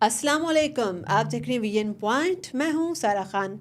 السلام علیکم، آپ دیکھ رہے ہیں وی این پوائنٹ، میں ہوں سارہ خان۔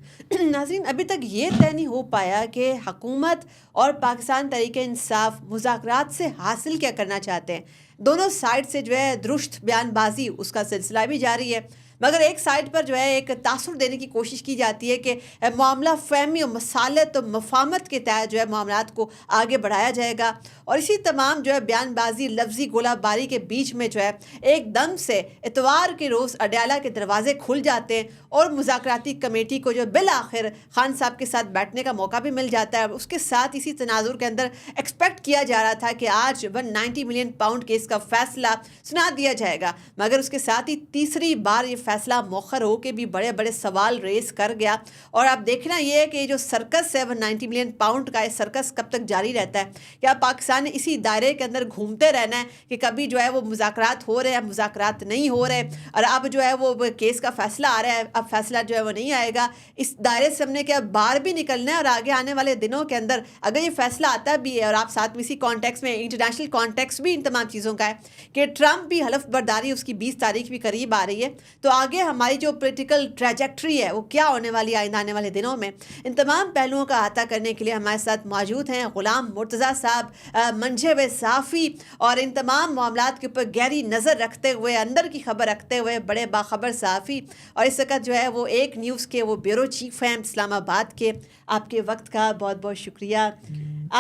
ناظرین، ابھی تک یہ طے نہیں ہو پایا کہ حکومت اور پاکستان تحریک انصاف مذاکرات سے حاصل کیا کرنا چاہتے ہیں۔ دونوں سائڈ سے جو ہے درست بیان بازی اس کا سلسلہ بھی جاری ہے، مگر ایک سائڈ پر جو ہے ایک تاثر دینے کی کوشش کی جاتی ہے کہ معاملہ فہمی و مصالحت و مفاہمت کے تحت جو ہے معاملات کو آگے بڑھایا جائے گا، اور اسی تمام جو ہے بیان بازی لفظی گولہ باری کے بیچ میں جو ہے ایک دم سے اتوار کے روز اڈیالہ کے دروازے کھل جاتے ہیں اور مذاکراتی کمیٹی کو جو بالآخر خان صاحب کے ساتھ بیٹھنے کا موقع بھی مل جاتا ہے۔ اس کے ساتھ اسی تناظر کے اندر ایکسپیکٹ کیا جا رہا تھا کہ آج 190 ملین پاؤنڈ کیس کا فیصلہ سنا دیا جائے گا، مگر اس کے ساتھ ہی تیسری بار یہ فیصلہ مؤخر ہو کے بھی بڑے بڑے سوال ریز کر گیا۔ اور اب دیکھنا یہ ہے کہ یہ جو سرکس ہے 190 ملین پاؤنڈ کا، یہ سرکس کب تک جاری رہتا ہے؟ کیا پاکستان نے اسی دائرے کے اندر گھومتے رہنا ہے کہ کبھی جو ہے وہ مذاکرات ہو رہے ہیں، مذاکرات نہیں ہو رہے، اور اب جو ہے وہ کیس کا فیصلہ آ رہا ہے، اب فیصلہ جو ہے وہ نہیں آئے گا؟ اس دائرے سے ہم نے کیا باہر بھی نکلنا ہے، اور آگے آنے والے دنوں کے اندر اگر یہ فیصلہ آتا بھی ہے، اور آپ ساتھ میں اسی کانٹیکس میں انٹرنیشنل کانٹیکس بھی ان تمام چیزوں کا ہے کہ ٹرمپ بھی حلف برداری اس کی 20 تاریخ بھی قریب آ رہی ہے، تو آگے ہماری جو پولیٹیکل ٹریجیکٹری ہے وہ کیا ہونے والی ہے آئندہ آنے والے دنوں میں؟ ان تمام پہلوؤں کا احاطہ کرنے کے لیے ہمارے ساتھ موجود ہیں غلام مرتضیٰ صاحب، منجھے ہوئے صحافی، اور ان تمام معاملات کے اوپر گہری نظر رکھتے ہوئے، اندر کی خبر رکھتے ہوئے بڑے باخبر صحافی، اور اس وقت جو ہے وہ ایک نیوز کے وہ بیورو چیف ہیں اسلام آباد کے۔ آپ کے وقت کا بہت بہت شکریہ۔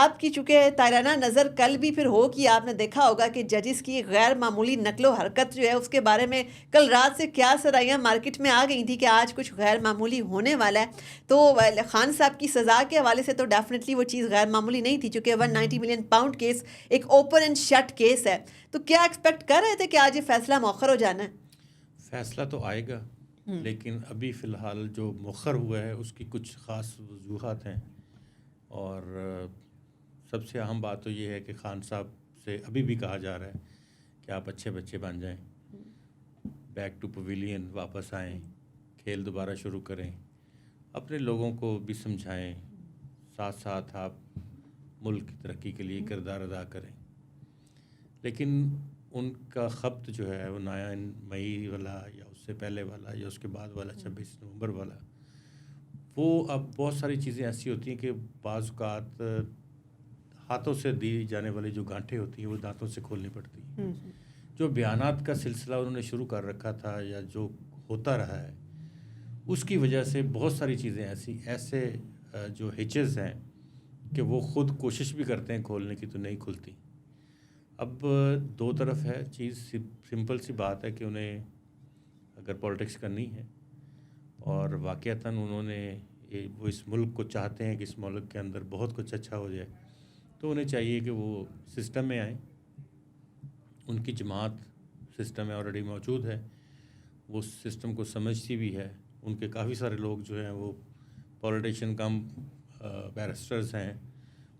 آپ کی چونکہ تائرانہ نظر کل بھی پھر ہوگی، آپ نے دیکھا ہوگا کہ ججز کی غیر معمولی نقل و حرکت جو ہے اس کے بارے میں کل رات سے کیا سرائیاں مارکیٹ میں آ گئی تھی کہ آج کچھ غیر معمولی ہونے والا ہے۔ تو خان صاحب کی سزا کے حوالے سے تو ڈیفینیٹلی وہ چیز غیر معمولی نہیں تھی، چونکہ 190 ملین پاؤنڈ کیس ایک اوپن اینڈ شٹ کیس ہے۔ تو کیا ایکسپیکٹ کر رہے تھے کہ آج یہ فیصلہ مؤخر ہو جانا ہے؟ فیصلہ تو آئے گا، لیکن ابھی فی الحال جو مؤخر ہوا ہے اس کی کچھ خاص وجوہات ہیں، اور سب سے اہم بات تو یہ ہے کہ خان صاحب سے ابھی بھی کہا جا رہا ہے کہ آپ اچھے بچے بن جائیں، بیک ٹو پویلین واپس آئیں، کھیل دوبارہ شروع کریں، اپنے لوگوں کو بھی سمجھائیں، ساتھ ساتھ آپ ملک کی ترقی کے لیے کردار ادا کریں۔ لیکن ان کا خط جو ہے وہ 9 مئی والا یا اس سے پہلے والا یا اس کے بعد والا 26 نومبر والا، وہ اب بہت ساری چیزیں ایسی ہوتی ہیں کہ بعض اوقات ہاتھوں سے دی جانے والی جو گانٹھیں ہوتی ہیں وہ دانتوں سے کھولنی پڑتی ہیں۔ جو بیانات کا سلسلہ انہوں نے شروع کر رکھا تھا یا جو ہوتا رہا ہے، اس کی وجہ سے بہت ساری چیزیں ایسے جو ہچز ہیں کہ وہ خود کوشش بھی کرتے ہیں کھولنے کی تو نہیں کھلتی۔ اب دو طرف ہے چیز، سمپل سی بات ہے کہ انہیں اگر پولیٹکس کرنی ہے اور واقعتاً انہوں نے وہ اس ملک کو چاہتے ہیں کہ اس ملک کے اندر بہت کچھ اچھا ہو جائے، تو انہیں چاہیے کہ وہ سسٹم میں آئیں۔ ان کی جماعت سسٹم میں آلریڈی موجود ہے، وہ سسٹم کو سمجھتی بھی ہے۔ ان کے کافی سارے لوگ جو ہیں وہ پولیٹیشین کم بیرسٹرز ہیں،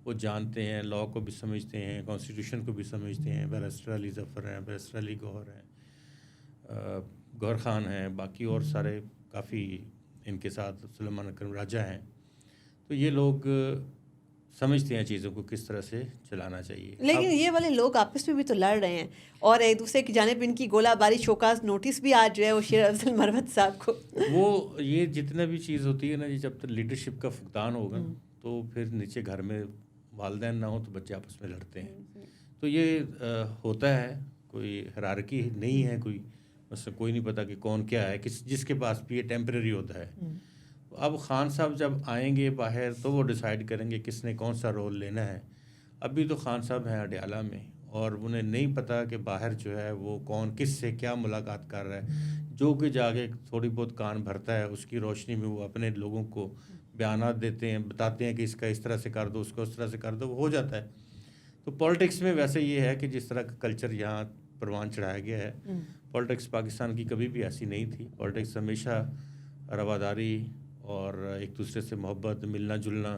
وہ جانتے ہیں، لاء کو بھی سمجھتے ہیں، کانسٹیٹیوشن کو بھی سمجھتے ہیں۔ بیرسٹر علی ظفر ہیں، بیرسٹر علی گوہر ہیں، گوہر خان ہیں، باقی اور سارے کافی ان کے ساتھ سلیمان اکرم راجہ ہیں۔ تو یہ لوگ سمجھتے ہیں چیزوں کو کس طرح سے چلانا چاہیے۔ لیکن یہ والے لوگ آپس میں بھی تو لڑ رہے ہیں، اور ایک دوسرے کی جانب ان کی گولہ باری شوکاز نوٹس بھی آج جو ہے وہ شیر افضل مروت صاحب کو۔ وہ یہ جتنا بھی چیز ہوتی ہے نا، جب تک لیڈرشپ کا فقدان ہوگا تو پھر نیچے گھر میں والدین نہ ہو تو بچے آپس میں لڑتے ہیں۔ تو یہ ہوتا ہے، کوئی ہیرارکی نہیں ہے، کوئی مثلا کوئی نہیں پتہ کہ کون کیا ہے، جس کے پاس بھی یہ ٹیمپریری ہوتا ہے۔ اب خان صاحب جب آئیں گے باہر تو وہ ڈیسائیڈ کریں گے کس نے کون سا رول لینا ہے۔ ابھی تو خان صاحب ہیں اڈیالہ میں، اور انہیں نہیں پتہ کہ باہر جو ہے وہ کون کس سے کیا ملاقات کر رہا ہے۔ جو کہ جا کے تھوڑی بہت کان بھرتا ہے، اس کی روشنی میں وہ اپنے لوگوں کو بیانات دیتے ہیں، بتاتے ہیں کہ اس کا اس طرح سے کر دو، اس کو اس طرح سے کر دو، وہ ہو جاتا ہے۔ تو پولیٹکس میں ویسے یہ ہے کہ جس طرح کا کلچر یہاں پروان چڑھایا گیا ہے، پولیٹکس پاکستان کی کبھی بھی ایسی نہیں تھی۔ پولیٹکس ہمیشہ رواداری اور ایک دوسرے سے محبت، ملنا جلنا،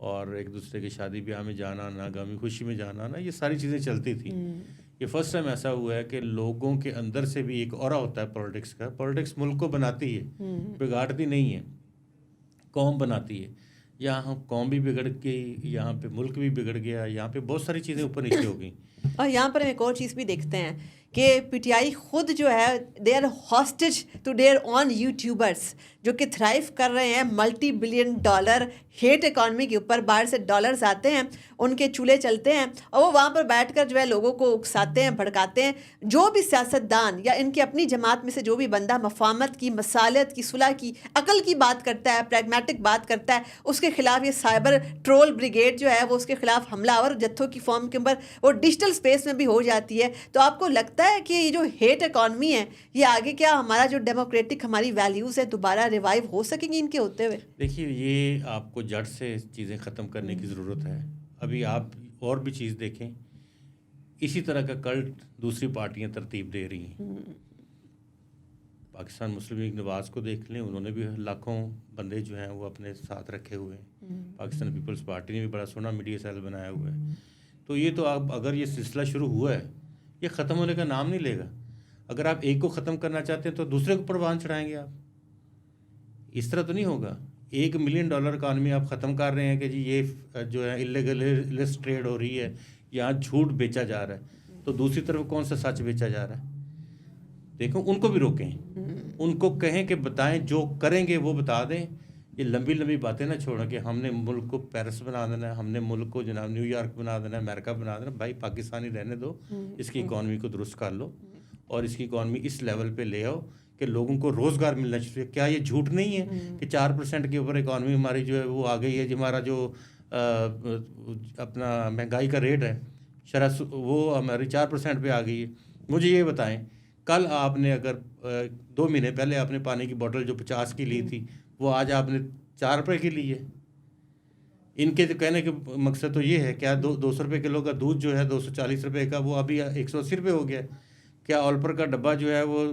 اور ایک دوسرے کی شادی بیاہ میں جانا، ناگامی خوشی میں جانا نا، یہ ساری چیزیں چلتی تھیں۔ یہ فرسٹ ٹائم ایسا ہوا ہے کہ لوگوں کے اندر سے بھی ایک اورا ہوتا ہے پولیٹکس کا۔ پولیٹکس ملک کو بناتی ہے، بگاڑتی نہیں ہے، قوم بناتی ہے۔ یہاں قوم بھی بگڑ گئی، یہاں پہ ملک بھی بگڑ گیا، یہاں پہ بہت ساری چیزیں اوپر نیچے ہو گئیں۔ اور یہاں پر ہم ایک اور چیز بھی دیکھتے ہیں کہ پی ٹی آئی خود جو ہے they are hostage to their own YouTubers جو کہ تھرائیو کر رہے ہیں multi billion dollar hate economy کے اوپر. باہر سے ڈالرز آتے ہیں, ان کے چولہے چلتے ہیں اور وہ وہاں پر بیٹھ کر جو ہے لوگوں کو اکساتے ہیں, بھڑکاتے ہیں. جو بھی سیاستدان یا ان کی اپنی جماعت میں سے جو بھی بندہ مفاہمت کی, مصالحت کی, صلح کی, عقل کی بات کرتا ہے, پریگمیٹک بات کرتا ہے, اس کے خلاف یہ سائبر ٹرول بریگیڈ جو ہے وہ اس کے خلاف حملہ اور جتھوں کی فارم کے اوپر وہ ڈیجیٹل اسپیس میں بھی ہو جاتی ہے. تو آپ کو لگتا ہے کہ یہ جو ہیٹ اکانومی ہے یہ آگے کیا ہمارا جو ڈیموکریٹک ہماری ویلیوز ہے دوبارہ ریوائیو ہو سکیں گی ان کے ہوتے ہوئے؟ دیکھیے یہ آپ کو جڑ سے چیزیں ختم کرنے کی ضرورت ہے. ابھی آپ اور بھی چیز دیکھیں, اسی طرح کا کلٹ دوسری پارٹیاں ترتیب دے رہی ہیں. پاکستان مسلم لیگ نواز کو دیکھ لیں, انہوں نے بھی لاکھوں بندے جو ہیں وہ اپنے ساتھ رکھے ہوئے ہیں. پاکستان پیپلز پارٹی نے بھی بڑا سونا میڈیا سیل بنایا ہوا ہے. تو یہ تو آپ اگر یہ سلسلہ شروع ہوا ہے یہ ختم ہونے کا نام نہیں لے گا. اگر آپ ایک کو ختم کرنا چاہتے ہیں تو دوسرے کو پروان چڑھائیں گے آپ. اس طرح تو نہیں ہوگا. $1 ملین اکانومی آپ ختم کر رہے ہیں کہ جی یہ جو ہے اللیگل لسٹ ٹریڈ ہو رہی ہے, یہاں جھوٹ بیچا جا رہا ہے, تو دوسری طرف کون سا سچ بیچا جا رہا ہے؟ دیکھو ان کو بھی روکیں, ان کو کہیں کہ بتائیں, جو کریں گے وہ بتا دیں. یہ لمبی لمبی باتیں نہ چھوڑیں کہ ہم نے ملک کو پیرس بنا دینا ہے, ہم نے ملک کو جناب نیو یارک بنا دینا ہے, امریکہ بنا دینا. بھائی پاکستانی رہنے دو, اس کی اکانومی کو درست کر لو اور اس کی اکانومی اس لیول پہ لے آؤ کہ لوگوں کو روزگار ملنا چاہیے. کیا یہ جھوٹ نہیں ہے کہ 4% کے اوپر اکانومی ہماری جو ہے وہ آ گئی ہے؟ جو ہمارا جو اپنا مہنگائی کا ریٹ ہے شرح وہ ہماری 4% پہ آ گئی ہے. مجھے یہ بتائیں, کل آپ نے اگر 2 مہینے پہلے آپ نے پانی کی بوٹل جو 50 کی لی تھی وہ آج آپ نے 4 روپے کی لی ہے. ان کے کہنے کے مقصد تو یہ ہے کیا 200 روپے کلو کا دودھ جو ہے 240 روپے کا وہ ابھی 180 روپے ہو گیا ہے؟ کیا اولپر کا ڈبہ جو ہے وہ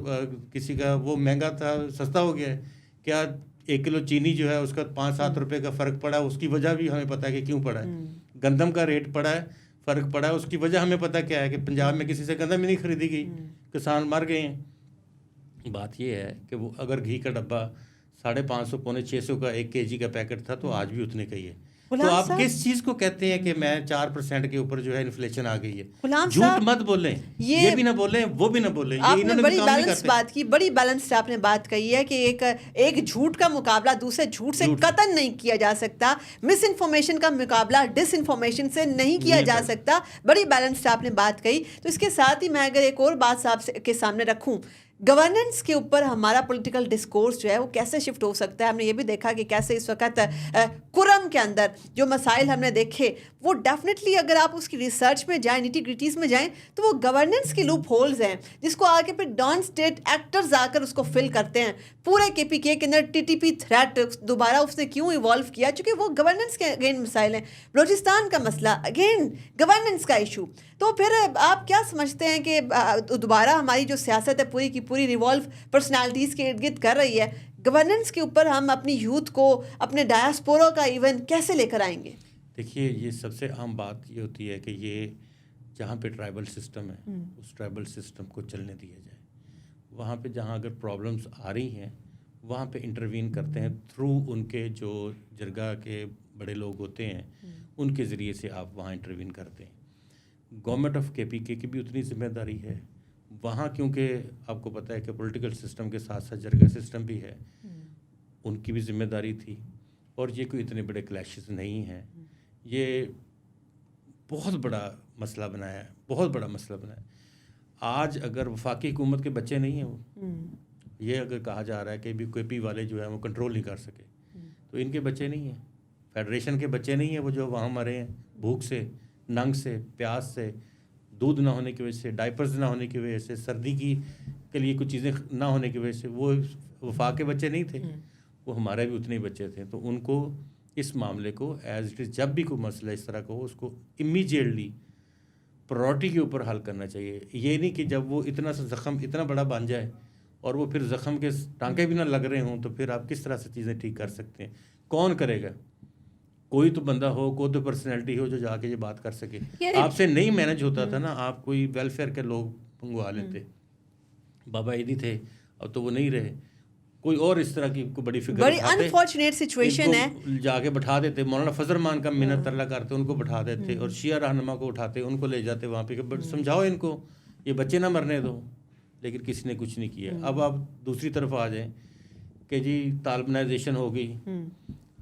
کسی کا وہ مہنگا تھا سستا ہو گیا ہے؟ کیا 1 کلو چینی جو ہے اس کا 5-7 روپے کا فرق پڑا ہے؟ اس کی وجہ بھی ہمیں پتہ ہے کہ کیوں پڑا ہے. گندم کا ریٹ پڑا ہے, فرق پڑا ہے, اس کی وجہ ہمیں پتہ کیا ہے کہ پنجاب میں کسی سے گندم ہی نہیں خریدی گئی, کسان مر گئے ہیں. بات یہ ہے کہ وہ اگر گھی کا ڈبہ 550-600 کا 1 kg کا پیکٹ تھا تو آج بھی اتنے کا ہی ہے. تو آپ کس چیز کو کہتے ہیں کہ میں 4% کے اوپر جو ہے انفلیشن آ گئی ہے؟ جھوٹ مت بولیں, یہ بھی نہ بولیں وہ بھی نہ بولیں. آپ نے بڑی بیلنس بات کی, بڑی بیلنس آپ نے بات کہی ہے کہ ایک جھوٹ کا مقابلہ دوسرے جھوٹ سے قطعاً نہیں کیا جا سکتا, مس انفارمیشن کا مقابلہ ڈس انفارمیشن سے نہیں کیا جا سکتا. بڑی بیلنس آپ نے بات کہی. تو اس کے ساتھ ہی میں اگر ایک اور بات آپ کے سامنے رکھوں, گورننس کے اوپر ہمارا پولیٹیکل ڈسکورس جو ہے وہ کیسے شفٹ ہو سکتا ہے. ہم نے یہ بھی دیکھا کہ کیسے اس وقت کرم کے اندر جو مسائل ہم نے دیکھے وہ ڈیفینیٹلی اگر آپ اس کی ریسرچ میں جائیں, نیٹی گریٹیز میں جائیں, تو وہ گورننس کی لوپ ہولز ہیں جس کو آگے پھر ڈان اسٹیٹ ایکٹرز آ کر اس کو فل کرتے ہیں. پورے کے پی کے اندر ٹی ٹی پی تھریٹ دوبارہ اس نے کیوں ایوالو کیا؟ چونکہ وہ گورننس کے اگین مسائل ہیں. بلوچستان کا مسئلہ اگین گورننس کا ایشو. تو پھر آپ کیا سمجھتے ہیں کہ دوبارہ ہماری جو سیاست ہے پوری کی پوری ریوالو پرسنالٹیز کے ارد گرد کر رہی ہے؟ گورننس کے اوپر ہم اپنی یوتھ کو, اپنے ڈایاسپورا کا ایون کیسے لے کر آئیں گے؟ دیکھیے یہ سب سے اہم بات یہ ہوتی ہے کہ یہ جہاں پہ ٹرائبل سسٹم ہے اس ٹرائبل سسٹم کو چلنے دیا جائے. وہاں پہ جہاں اگر پرابلمس آ رہی ہیں وہاں پہ انٹروین کرتے ہیں تھرو ان کے جو جرگہ کے بڑے لوگ ہوتے ہیں ان کے ذریعے سے آپ وہاں انٹروین کرتے ہیں. گورنمنٹ آف کے پی کے کی بھی اتنی ذمہ داری ہے وہاں, کیونکہ آپ کو پتہ ہے کہ پولیٹیکل سسٹم کے ساتھ ساتھ جرگہ سسٹم بھی ہے, ان کی بھی ذمہ داری تھی. اور یہ کوئی اتنے بڑے کلیشز نہیں ہیں, یہ بہت بڑا مسئلہ بنایا ہے, بہت بڑا مسئلہ بنایا ہے. آج اگر وفاقی حکومت کے بچے نہیں ہیں وہ یہ اگر کہا جا رہا ہے کہ بھی کے پی والے جو ہیں وہ کنٹرول نہیں کر سکے, تو ان کے بچے نہیں ہیں, فیڈریشن کے بچے نہیں ہیں وہ جو وہاں مرے ہیں بھوک سے, ننگ سے, پیاس سے, دودھ نہ ہونے کی وجہ سے, ڈائپرز نہ ہونے کی وجہ سے, سردی کے لیے کچھ چیزیں نہ ہونے کی وجہ سے. وہ وفاق کے بچے نہیں تھے, وہ ہمارے بھی اتنے ہی بچے تھے. تو ان کو اس معاملے کو ایز اٹ از جب بھی کوئی مسئلہ اس طرح کا ہو اس کو امیجیٹلی پرائورٹی کے اوپر حل کرنا چاہیے. یہ نہیں کہ جب وہ اتنا سا زخم اتنا بڑا بن جائے اور وہ پھر زخم کے ٹانکے بھی نہ لگ رہے ہوں تو پھر آپ کس طرح سے چیزیں ٹھیک کر سکتے ہیں؟ کون کرے گا؟ کوئی تو بندہ ہو, کوئی تو پرسنالٹی ہو جو جا کے یہ بات کر سکے. آپ سے نہیں مینج ہوتا تھا نا, آپ کوئی ویلفیئر کے لوگ منگوا لیتے. بابا عیدی تھے اب تو وہ نہیں رہے, کوئی اور اس طرح کی کوئی بڑی فگر بڑی انفارچونیٹ سچویشن ہے, جا کے بٹھا دیتے. مولانا فضل رحمان کا منت ترلا کرتے, ان کو بٹھا دیتے, اور شیعہ رہنما کو اٹھاتے, ان کو لے جاتے وہاں پہ کہ سمجھاؤ ان کو یہ بچے نہ مرنے دو، لیکن کسی نے کچھ نہیں کیا. اب آپ دوسری طرف آ جائیں کہ جی طالبانائزیشن ہو گئی.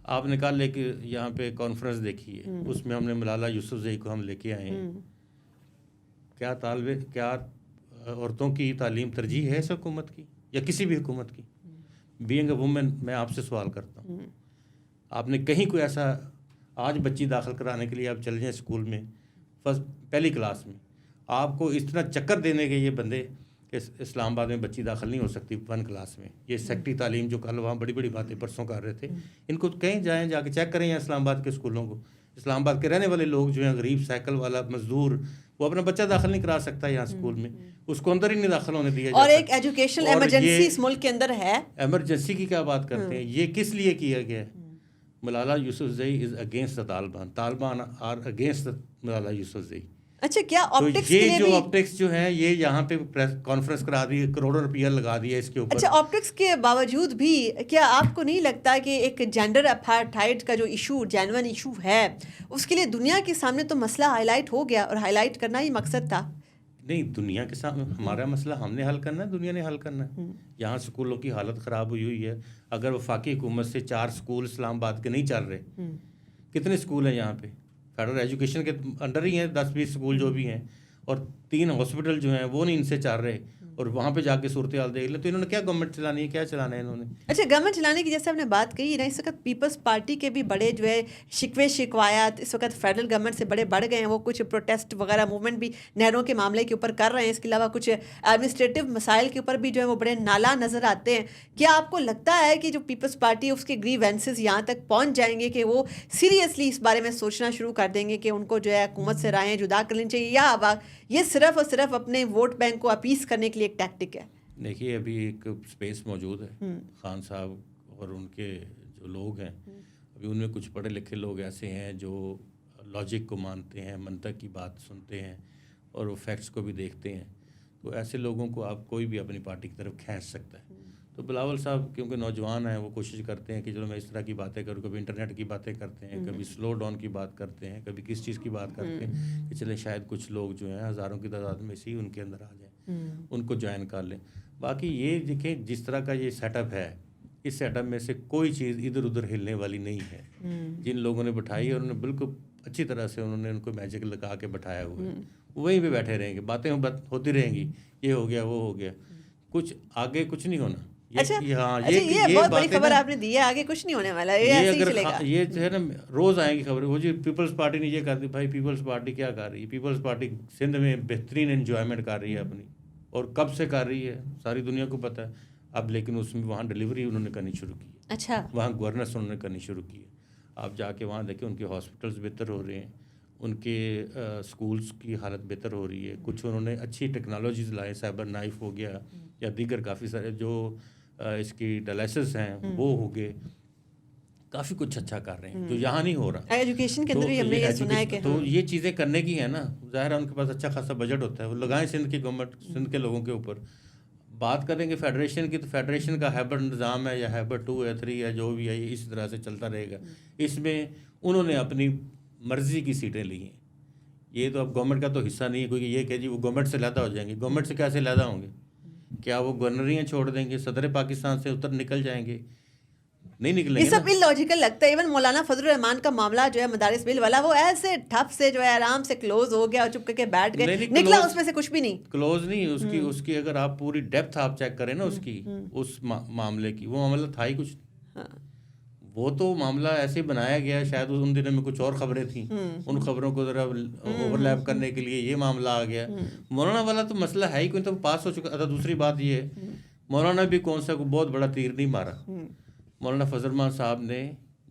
آپ نے کہا لے کے یہاں پہ کانفرنس دیکھی ہے، اس میں ہم نے ملالہ یوسفزئی کو ہم لے کے آئے ہیں. کیا عورتوں کی تعلیم ترجیح ہے اس حکومت کی یا کسی بھی حکومت کی؟ بینگ اے وومن میں آپ سے سوال کرتا ہوں، آپ نے کہیں کوئی ایسا آج بچی داخل کرانے کے لیے آپ چل جائیں اسکول میں پہلی کلاس میں، آپ کو اس طرح چکر دینے کے یہ بندے کہ اسلام آباد میں بچی داخل نہیں ہو سکتی 1 کلاس میں. یہ سیکٹری تعلیم جو کل وہاں بڑی بڑی باتیں پرسوں کر رہے تھے، ان کو کہیں جائیں جا کے چیک کریں یہاں اسلام آباد کے اسکولوں کو. اسلام آباد کے رہنے والے لوگ جو ہیں غریب سائیکل والا مزدور، وہ اپنا بچہ داخل نہیں کرا سکتا یہاں اسکول میں، اس کو اندر ہی نہیں داخل ہونے دیا جاتا. اور ایک ایجوکیشنل ایمرجنسی اس ملک کے اندر ہے. ایمرجنسی کی کیا بات کرتے ہیں؟ یہ کس لیے کیا گیا ہے؟ Malala Yousafzai is against the Taliban or against Malala Yousafzai. اچھا، کیا آپٹکس کے یہ لیے جو بھی آپٹکس جو ہے یہ یہاں پہ کانفرنس کرا دی، کروڑوں روپیہ لگا دیا اس کے اوپر. اچھا، آپٹکس کے باوجود بھی کیا آپ کو نہیں لگتا کہ ایک جینڈر اپارٹھائڈ کا جو ایشو جینون ایشو ہے، اس کے لیے دنیا کے سامنے تو مسئلہ ہائی لائٹ ہو گیا، اور ہائی لائٹ کرنا ہی مقصد تھا؟ نہیں، دنیا کے سامنے ہمارا مسئلہ ہم نے حل کرنا ہے، دنیا نے حل کرنا ہے. یہاں اسکولوں کی حالت خراب ہوئی ہے. اگر وفاقی حکومت سے 4 اسکول اسلام آباد کے نہیں چل رہے، کتنے اسکول ہیں یہاں پہ؟ فیڈرل ایجوکیشن کے انڈر ہی ہیں 10-20 اسکول جو بھی ہیں، اور 3 ہاسپٹل جو ہیں وہ نہیں ان سے چل رہے، اور وہاں پہ جا کے صورتحال دیکھ لیں. تو انہوں نے کیا گورنمنٹ چلانی ہے، کیا چلانا ہے انہوں نے؟ اچھا، گورنمنٹ چلانے کی جیسے ہم نے بات کہی نا، اس وقت پیپلز پارٹی کے بھی بڑے جو ہے شکوے شکایات اس وقت فیڈرل گورنمنٹ سے بڑے بڑھ گئے ہیں. وہ کچھ پروٹیسٹ وغیرہ موومنٹ بھی نہروں کے معاملے کے اوپر کر رہے ہیں. اس کے علاوہ کچھ ایڈمنسٹریٹو مسائل کے اوپر بھی جو ہے وہ بڑے نالا نظر آتے ہیں. کیا آپ کو لگتا ہے کہ جو پیپلز پارٹی ہے اس کے گریوینسز یہاں تک پہنچ جائیں گے کہ وہ سیریسلی اس بارے میں سوچنا شروع کر دیں گے کہ ان کو جو ہے حکومت سے رائیں جدا کر لینی چاہیے، یا یہ صرف اور صرف اپنے ووٹ بینک کو اپیس کرنے کے لیے ایک ٹیکٹک ہے؟ دیکھیے، ابھی ایک اسپیس موجود ہے. خان صاحب اور ان کے جو لوگ ہیں، ابھی ان میں کچھ پڑھے لکھے لوگ ایسے ہیں جو لاجک کو مانتے ہیں، منطق کی بات سنتے ہیں، اور وہ فیکٹس کو بھی دیکھتے ہیں. تو ایسے لوگوں کو آپ کوئی بھی اپنی پارٹی کی طرف کھینچ سکتا ہے. تو بلاول صاحب کیونکہ نوجوان ہیں، وہ کوشش کرتے ہیں کہ چلو میں اس طرح کی باتیں کروں. کبھی انٹرنیٹ کی باتیں کرتے ہیں، کبھی سلو ڈاؤن کی بات کرتے ہیں، کبھی کس چیز کی بات کرتے ہیں کہ چلے شاید کچھ لوگ جو ہیں ہزاروں کی تعداد میں سے ہی ان کے اندر آ جائیں، ان کو جوائن کر لیں. باقی یہ دیکھیں جس طرح کا یہ سیٹ اپ ہے، اس سیٹ اپ میں سے کوئی چیز ادھر ادھر ہلنے والی نہیں ہے. جن لوگوں نے بٹھائی ہے انہوں نے بالکل اچھی طرح سے انہوں نے ان کو میجک لگا کے بٹھایا ہوا ہے. وہیں پہ بیٹھے رہیں گے، باتیں ہوتی رہیں گی، یہ ہو گیا وہ ہو گیا، کچھ آگے کچھ نہیں ہونا. یہ بہت بڑی خبر آپ نے دی ہے، آگے کچھ نہیں ہونے والا. یہ جو ہے نا روز آئیں گی خبریں، وہ جی پیپلز پارٹی نے یہ کر دی. بھائی پیپلز پارٹی کیا کر رہی ہے؟ پیپلز پارٹی سندھ میں بہترین انجوائمنٹ کر رہی ہے اپنی، اور کب سے کر رہی ہے ساری دنیا کو پتہ ہے. اب لیکن اس میں وہاں ڈلیوری انہوں نے کرنی شروع کی ہے. اچھا، وہاں گورننس انہوں نے کرنی شروع کی ہے. آپ جا کے وہاں دیکھیں ان کے ہاسپٹلس بہتر ہو رہے ہیں، ان کے اسکولس کی حالت بہتر ہو رہی ہے. کچھ انہوں نے اچھی ٹیکنالوجیز لائے، سائبر نائف ہو گیا یا دیگر کافی سارے جو اس کی ڈائلسس ہیں وہ ہو گئے. کافی کچھ اچھا کر رہے ہیں جو یہاں نہیں ہو رہا. ایجوکیشن کے اندر ہم نے یہ سنا ہے کہ تو یہ چیزیں کرنے کی ہیں نا. ظاہر ہے ان کے پاس اچھا خاصا بجٹ ہوتا ہے، وہ لگائیں سندھ کی گورنمنٹ، سندھ کے لوگوں کے اوپر. بات کریں گے فیڈریشن کی، تو فیڈریشن کا ہیبر نظام ہے یا ہیبر 2 یا 3 ہے جو بھی ہے، یہ اسی طرح سے چلتا رہے گا. اس میں انہوں نے اپنی مرضی کی سیٹیں لی ہیں. یہ تو اب گورنمنٹ کا تو حصہ نہیں ہے کوئی یہ کہ جی وہ گورنمنٹ سے علیحدہ ہو جائیں گے. گورنمنٹ سے کیسے علیحدہ ہوں گے؟ کیا وہ گورنریاں چھوڑ دیں گے؟ صدر پاکستان سے اتر نکل جائیں گے؟ نہیں نکلیں گے. یہ سب اللاجیکل لگتا ہے. ایون مولانا فضل الرحمان کا معاملہ جو ہے مدارس بل والا، وہ ایسے ٹھپ سے جو ہے آرام سے کلوز ہو گیا اور چپ کر کے بیٹھ گئے، نکلا اس میں سے کچھ بھی نہیں. کلوز نہیں، اس کی اگر آپ پوری ڈیپتھ آپ چیک کریں نا اس معاملے کی، وہ معاملہ تھا ہی کچھ. وہ تو معاملہ ایسے ہی بنایا گیا، شاید ان دنوں میں کچھ اور خبریں تھیں، ان خبروں کو ذرا اوور لیپ کرنے کے لیے یہ معاملہ آ گیا. مولانا والا تو مسئلہ ہے ہی کوئی، تو پاس ہو چکا تھا. دوسری بات یہ ہے مولانا بھی کون سا بہت بڑا تیر نہیں مارا. مولانا فضل الرحمان صاحب نے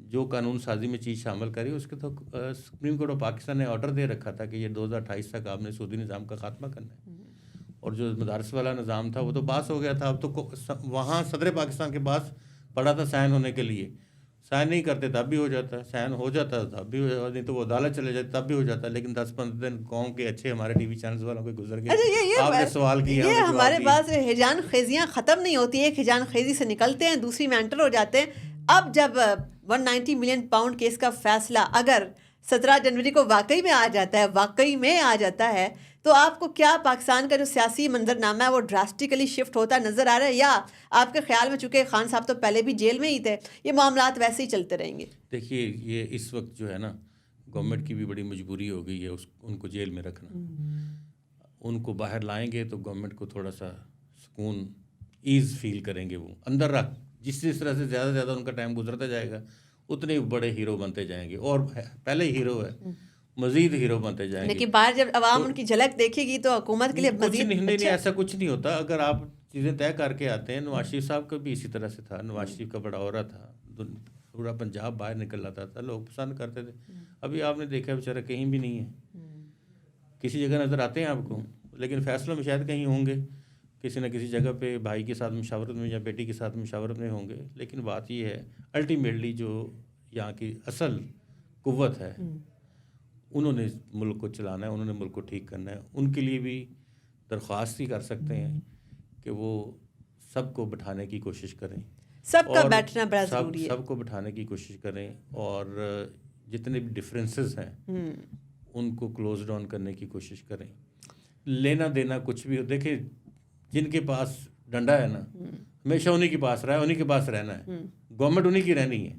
جو قانون سازی میں چیز شامل کری، اس کے تو سپریم کورٹ آف پاکستان نے آرڈر دے رکھا تھا کہ یہ 2028 تک آپ نے سودی نظام کا خاتمہ کرنا ہے. اور جو مدارس والا نظام تھا وہ تو پاس ہو گیا تھا. اب تو وہاں صدر پاکستان کے پاس پڑا تھا سائن ہونے کے لیے. سائن نہیں کرتے تب بھی ہو جاتا ہے، سائن ہو جاتا ہے تب بھی ہو جاتا ہے، نہیں تو وہ عدالت چلے جاتے تب بھی ہو جاتا ہے. لیکن 10-15 دن قوم کے اچھے ہمارے ٹی وی چینلز والوں کے گزر گئے. آپ نے سوال کیا، یہ ہمارے پاس ہجان خیزیاں ختم نہیں ہوتی. ایک ہجان خیزی سے نکلتے ہیں، دوسری میں انٹر ہو جاتے ہیں. اب جب 190 ملین پاؤنڈ کیس کا فیصلہ اگر 17 جنوری کو واقعی میں آ جاتا ہے تو آپ کو کیا پاکستان کا جو سیاسی منظرنامہ ہے وہ ڈراسٹیکلی شفٹ ہوتا نظر آ رہا ہے، یا آپ کے خیال میں چونکہ خان صاحب تو پہلے بھی جیل میں ہی تھے، یہ معاملات ویسے ہی چلتے رہیں گے؟ دیکھیے یہ اس وقت جو ہے نا گورنمنٹ کی بھی بڑی مجبوری ہو گئی ہے ان کو جیل میں رکھنا. ان کو باہر لائیں گے تو گورنمنٹ کو تھوڑا سا سکون ایز فیل کریں گے، وہ اندر رکھ جس طرح سے زیادہ زیادہ ان کا ٹائم گزرتا جائے گا اتنے بڑے ہیرو بنتے جائیں گے، اور پہلے ہیرو ہے مزید ہیرو بنتے جائیں گے. لیکن باہر جب عوام ان کی جھلک دیکھے گی تو حکومت کے لیے کچھ مزید نہیں ایسا کچھ نہیں ہوتا. اگر آپ چیزیں طے کر کے آتے ہیں، نواز شریف صاحب کا بھی اسی طرح سے تھا. نواز شریف کا بڑا عورت تھا، پورا پنجاب باہر نکل آتا تھا، لوگ پسند کرتے تھے. ابھی آپ نے دیکھا بیچارہ کہیں بھی نہیں ہے، کسی جگہ نظر آتے ہیں آپ کو، لیکن فیصلوں میں شاید کہیں ہوں گے، کسی نہ کسی جگہ پہ بھائی کے ساتھ مشاورت میں یا بیٹی کے ساتھ مشاورت میں ہوں گے. لیکن بات یہ ہے الٹیمیٹلی جو یہاں کی اصل قوت ہے انہوں نے ملک کو چلانا ہے، انہوں نے ملک کو ٹھیک کرنا ہے. ان کے لیے بھی درخواست ہی کر سکتے ہیں کہ وہ سب کو بٹھانے کی کوشش کریں، سب کا بیٹھنا بڑا ضروری ہے، سب کو بٹھانے کی کوشش کریں، اور جتنے بھی ڈفرینسز ہیں ان کو کلوز ڈاؤن کرنے کی کوشش کریں. لینا دینا کچھ بھی ہو، دیکھیں جن کے پاس ڈنڈا ہے نا ہمیشہ انہی کے پاس رہا ہے، انہی کے پاس رہنا ہے، گورنمنٹ انہی کی رہنی ہے.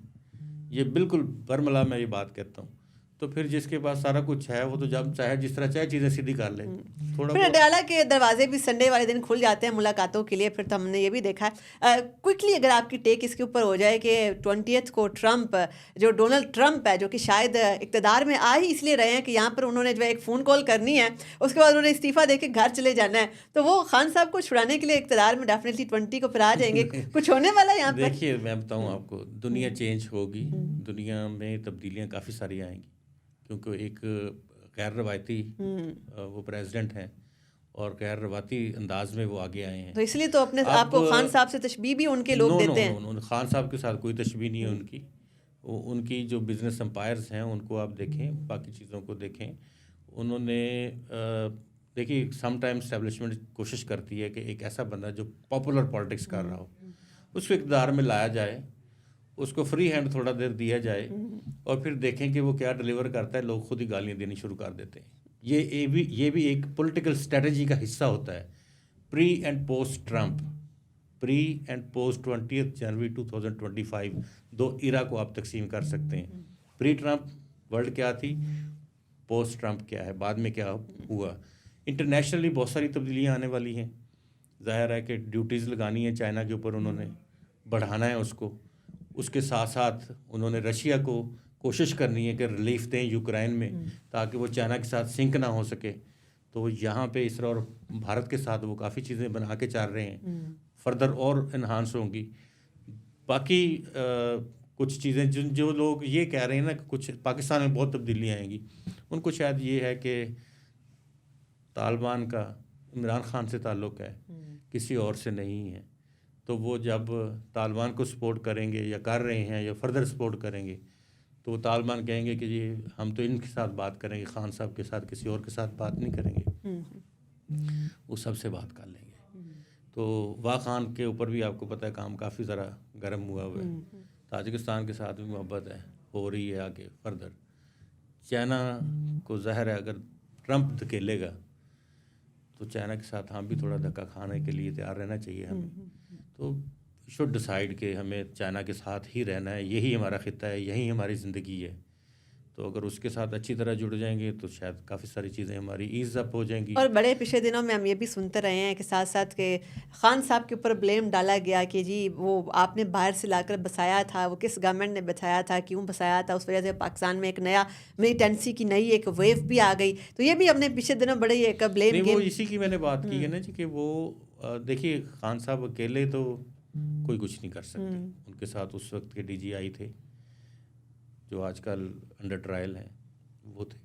یہ بالکل برملا میں یہ بات کہتا ہوں. تو پھر جس کے پاس سارا کچھ ہے وہ تو جب چاہے جس طرح چاہے چیزیں سیدھی کر لے. تھوڑا پھر اڈیالہ کے دروازے بھی سنڈے والے دن کھل جاتے ہیں ملاقاتوں کے لیے. پھر تو ہم نے یہ بھی دیکھا ہے. کوئکلی اگر آپ کی ٹیک اس کے اوپر ہو جائے کہ 20 کو ٹرمپ جو ڈونلڈ ٹرمپ ہے جو کہ شاید اقتدار میں آ ہی اس لیے رہے ہیں کہ یہاں پر انہوں نے جو ایک فون کال کرنی ہے، اس کے بعد انہوں نے استعفیٰ دے کے گھر چلے جانا ہے، تو وہ خان صاحب کو چھڑانے کے لیے اقتدار میں ڈیفینیٹلی 20 کو پھر آ جائیں گے. کچھ ہونے والا ہے یہاں پر؟ دیکھیے میں بتاؤں آپ کو، دنیا چینج ہوگی، دنیا میں تبدیلیاں کافی ساری آئیں گی، کیونکہ ایک غیر روایتی وہ پریزیڈنٹ ہیں اور غیر روایتی انداز میں وہ آگے آئے ہیں. تو اس لیے تو اپنے آپ کو خان صاحب سے تشبیہ بھی ان کے لوگ دیتے ہیں. خان صاحب کے ساتھ کوئی تشبیہ نہیں ہے ان کی. ان کی جو بزنس امپائرز ہیں ان کو آپ دیکھیں، باقی چیزوں کو دیکھیں. انہوں نے دیکھیے سم ٹائم اسٹیبلشمنٹ کوشش کرتی ہے کہ ایک ایسا بندہ جو پاپولر پالیٹکس کر رہا ہو اس کو اقتدار میں لایا جائے، اس کو فری ہینڈ تھوڑا دیر دیا جائے، اور پھر دیکھیں کہ وہ کیا ڈلیور کرتا ہے. لوگ خود ہی گالیاں دینی شروع کر دیتے ہیں. یہ بھی ایک پولیٹیکل اسٹریٹجی کا حصہ ہوتا ہے. Pre and post Trump, pre and post 20 جنوری 2025 دو ایرا کو آپ تقسیم کر سکتے ہیں. پری ٹرمپ ورلڈ کیا تھی، پوسٹ ٹرمپ کیا ہے، بعد میں کیا ہوا. انٹرنیشنلی بہت ساری تبدیلیاں آنے والی ہیں. ظاہر ہے کہ ڈیوٹیز لگانی ہے چائنا کے اوپر، انہوں نے بڑھانا ہے اس کو. اس کے ساتھ ساتھ انہوں نے رشیا کو کوشش کرنی ہے کہ ریلیف دیں یوکرائن میں تاکہ وہ چائنا کے ساتھ سنک نہ ہو سکے. تو یہاں پہ اسرا اور بھارت کے ساتھ وہ کافی چیزیں بنا کے چل رہے ہیں، فردر اور انہانس ہوں گی. باقی کچھ چیزیں جو لوگ یہ کہہ رہے ہیں نا کہ کچھ پاکستان میں بہت تبدیلیاں آئیں گی، ان کو شاید یہ ہے کہ طالبان کا عمران خان سے تعلق ہے، کسی اور سے نہیں ہے. تو وہ جب طالبان کو سپورٹ کریں گے یا کر رہے ہیں یا فردر سپورٹ کریں گے تو وہ طالبان کہیں گے کہ یہ ہم تو ان کے ساتھ بات کریں گے، خان صاحب کے ساتھ کسی اور کے ساتھ بات نہیں کریں گے، وہ سب سے بات کر لیں گے. تو واہ خان کے اوپر بھی آپ کو پتہ ہے کام کافی ذرا گرم ہوا ہے. تاجکستان کے ساتھ بھی محبت ہے، ہو رہی ہے آگے فردر. چائنا کو ظاہر ہے اگر ٹرمپ دھکیلے گا تو چائنا کے ساتھ ہم بھی تھوڑا دھکا کھانے کے لیے تیار رہنا چاہیے ہمیں. تو شوڈ ڈیسائیڈ کہ ہمیں چائنا کے ساتھ ہی رہنا ہے، یہی ہمارا خطہ ہے، یہی ہماری زندگی ہے. تو اگر اس کے ساتھ اچھی طرح جڑ جائیں گے تو شاید کافی ساری چیزیں ہماری ایز اپ ہو جائیں گی. اور بڑے پچھلے دنوں میں ہم یہ بھی سنتے رہے ہیں کہ ساتھ ساتھ کہ خان صاحب کے اوپر بلیم ڈالا گیا کہ جی وہ آپ نے باہر سے لا کر بسایا تھا، وہ کس گورنمنٹ نے بسایا تھا، کیوں بسایا تھا، اس وجہ سے پاکستان میں ایک نیا ملیٹنسی کی نئی ایک ویو بھی آ گئی. تو یہ بھی ہم نے پچھلے دنوں بڑے ایک بلیم نہیں، وہ اسی کی میں نے بات کی ہے نا جی کہ وہ دیکھیے خان صاحب اکیلے تو کوئی کچھ نہیں کر سکتے. ان کے ساتھ اس وقت کے DGI تھے جو آج کل انڈر ٹرائل ہیں، وہ تھے،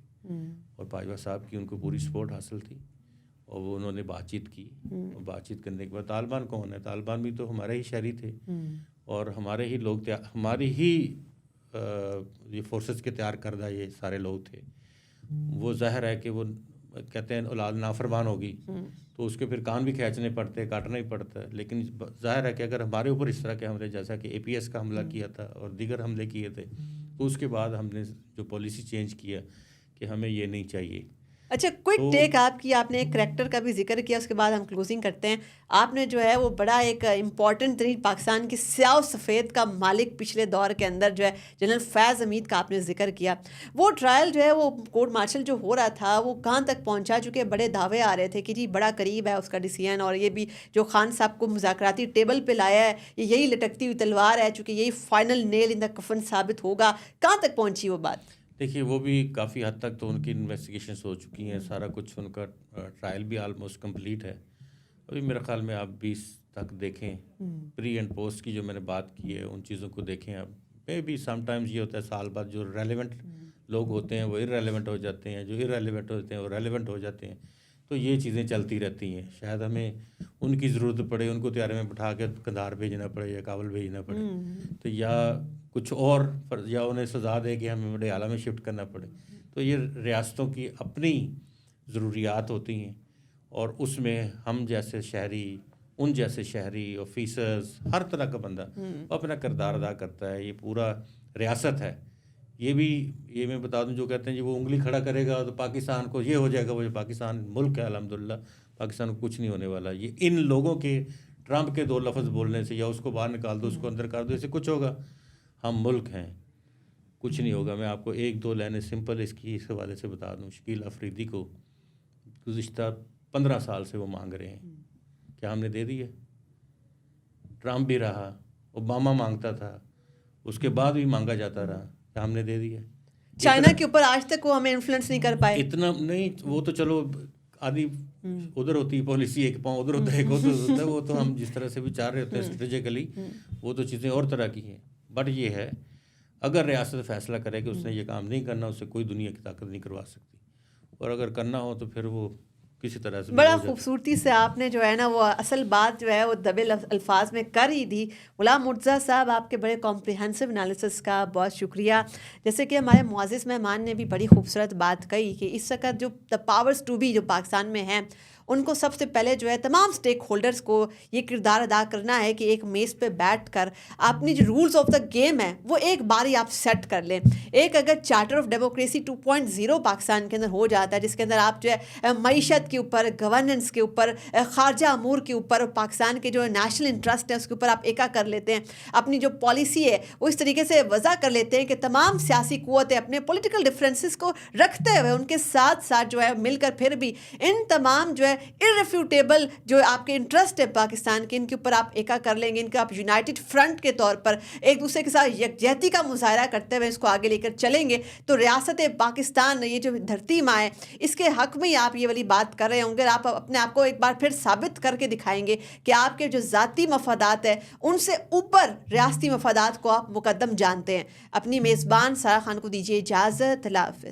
اور باجوہ صاحب کی ان کو پوری سپورٹ حاصل تھی اور وہ انہوں نے بات چیت کی. اور بات چیت کرنے کے بعد طالبان کون ہے، طالبان بھی تو ہمارے ہی شہری تھے اور ہمارے ہی لوگ، ہماری ہی یہ فورسز کے تیار کردہ یہ سارے لوگ تھے. وہ ظاہر ہے کہ وہ کہتے ہیں اولاد نافرمان ہوگی تو اس کے پھر کان بھی کھینچنے پڑتے، کاٹنا ہی پڑتا ہے. لیکن ظاہر ہے کہ اگر ہمارے اوپر اس طرح کے حملے جیسا کہ APS کا حملہ کیا تھا اور دیگر حملے کیے تھے تو اس کے بعد ہم نے جو پالیسی چینج کیا کہ ہمیں یہ نہیں چاہیے. اچھا کوئک تو ٹیک آپ کی، آپ نے ایک کریکٹر کا بھی ذکر کیا، اس کے بعد ہم کلوزنگ کرتے ہیں. آپ نے جو ہے وہ بڑا ایک امپورٹنٹ ترین پاکستان کی سیاہ و سفید کا مالک پچھلے دور کے اندر جو ہے جنرل فیض حمید کا آپ نے ذکر کیا. وہ ٹرائل جو ہے وہ کورٹ مارشل جو ہو رہا تھا وہ کہاں تک پہنچا، چونکہ بڑے دعوے آ رہے تھے کہ جی بڑا قریب ہے اس کا ڈیسیژن، اور یہ بھی جو خان صاحب کو مذاکراتی ٹیبل پہ لایا ہے یہ یہی لٹکتی ہوئی تلوار ہے، چونکہ یہی فائنل نیل ان دا کفن ثابت ہوگا. کہاں تک پہنچی وہ بات؟ دیکھیے وہ بھی کافی حد تک تو ان کی انویسٹیگیشنس ہو چکی ہیں، سارا کچھ ان کا ٹرائل بھی آلموسٹ کمپلیٹ ہے. ابھی میرے خیال میں آپ 20 تک دیکھیں، پری اینڈ پوسٹ کی جو میں نے بات کی ہے ان چیزوں کو دیکھیں. اب مے بی سم ٹائمز یہ ہوتا ہے سال بعد جو ریلیونٹ لوگ ہوتے ہیں وہ ارریلیونٹ ہو جاتے ہیں، جو ارریلیونٹ ہوتے ہیں وہ ریلیونٹ ہو جاتے ہیں. تو یہ چیزیں چلتی رہتی ہیں. شاید ہمیں ان کی ضرورت پڑے، ان کو طیارے میں بٹھا کے قندھار بھیجنا پڑے یا کابل بھیجنا پڑے، تو یا کچھ اور یا انہیں سزا دے کہ ہمیں وڈیالہ میں شفٹ کرنا پڑے. تو یہ ریاستوں کی اپنی ضروریات ہوتی ہیں، اور اس میں ہم جیسے شہری، ان جیسے شہری آفیسرز، ہر طرح کا بندہ اپنا کردار ادا کرتا ہے. یہ پورا ریاست ہے. یہ میں بتا دوں جو کہتے ہیں جی وہ انگلی کھڑا کرے گا تو پاکستان کو یہ ہو جائے گا، وہ پاکستان ملک ہے الحمدللہ، پاکستان کو کچھ نہیں ہونے والا. یہ ان لوگوں کے ٹرمپ کے 2 لفظ بولنے سے یا اس کو باہر نکال دو اس کو اندر کر دو، اسے کچھ ہوگا؟ ہم ملک ہیں، کچھ نہیں ہوگا. میں آپ کو 1-2 لائنیں سمپل اس حوالے سے بتا دوں. شکیل افریدی کو گزشتہ 15 سال سے وہ مانگ رہے ہیں، کیا ہم نے دے دی ہے؟ ٹرمپ بھی رہا، اوباما مانگتا تھا، اس کے بعد بھی مانگا جاتا رہا، کیا ہم نے دے دی ہے؟ چائنا کے اوپر آج تک وہ ہمیں انفلوئنس نہیں کر پائے. اتنا نہیں، وہ تو چلو آدھی ادھر ہوتی ہے پالیسی، ایک پاؤں ادھر ہوتا ہے ایک ادھر ہوتا ہے، وہ تو ہم جس طرح سے بھی چاہ رہے ہوتے ہیں اسٹریٹجیکلی، وہ تو چیزیں اور طرح کی ہیں. بٹ یہ ہے اگر ریاست فیصلہ کرے کہ اس نے یہ کام نہیں کرنا، اسے کوئی دنیا کی طاقت نہیں کروا سکتی، اور اگر کرنا ہو تو پھر وہ کسی طرح سے. بڑا خوبصورتی سے آپ نے جو ہے نا وہ اصل بات جو ہے وہ دبے الفاظ میں کر ہی دی. غلام مرتضیٰ صاحب، آپ کے بڑے کمپریہنسو انالیسس کا بہت شکریہ. جیسے کہ ہمارے معزز مہمان نے بھی بڑی خوبصورت بات کہی کہ اس وقت جو دا پاورز ٹو بی جو پاکستان میں ہیں ان کو سب سے پہلے جو ہے تمام سٹیک ہولڈرز کو یہ کردار ادا کرنا ہے کہ ایک میز پہ بیٹھ کر اپنی جو رولز آف دا گیم ہے وہ ایک باری آپ سیٹ کر لیں. ایک اگر چارٹر آف ڈیموکریسی 2.0 پاکستان کے اندر ہو جاتا ہے، جس کے اندر آپ جو ہے معیشت کے اوپر، گورننس کے اوپر، خارجہ امور کے اوپر، پاکستان کے جو نیشنل انٹرسٹ ہے اس کے اوپر آپ ایکا کر لیتے ہیں، اپنی جو پالیسی ہے وہ اس طریقے سے وضع کر لیتے ہیں کہ تمام سیاسی قوتیں اپنے پولیٹیکل ڈفرینسز کو رکھتے ہوئے ان کے ساتھ ساتھ جو ہے مل کر پھر بھی ان تمام جو ہے irrefutable جو آپ کے انٹرسٹ ہے پاکستان کے، ان کے اوپر آپ ایکا کر لیں گے، ان کا آپ یونائٹڈ فرنٹ کے طور پر ایک دوسرے کے ساتھ یکجہتی کا مظاہرہ کرتے ہوئے اس کو آگے لے کر چلیں گے تو ریاست پاکستان، یہ جو دھرتی ماں ہے، اس کے حق میں ہی آپ یہ والی بات کر رہے ہوں گے. آپ اپنے آپ کو ایک بار پھر ثابت کر کے دکھائیں گے کہ آپ کے جو ذاتی مفادات ہیں ان سے اوپر ریاستی مفادات کو آپ مقدم جانتے ہیں. اپنی میزبان سارہ خان کو دیجیے اجازت. اللہ حافظ.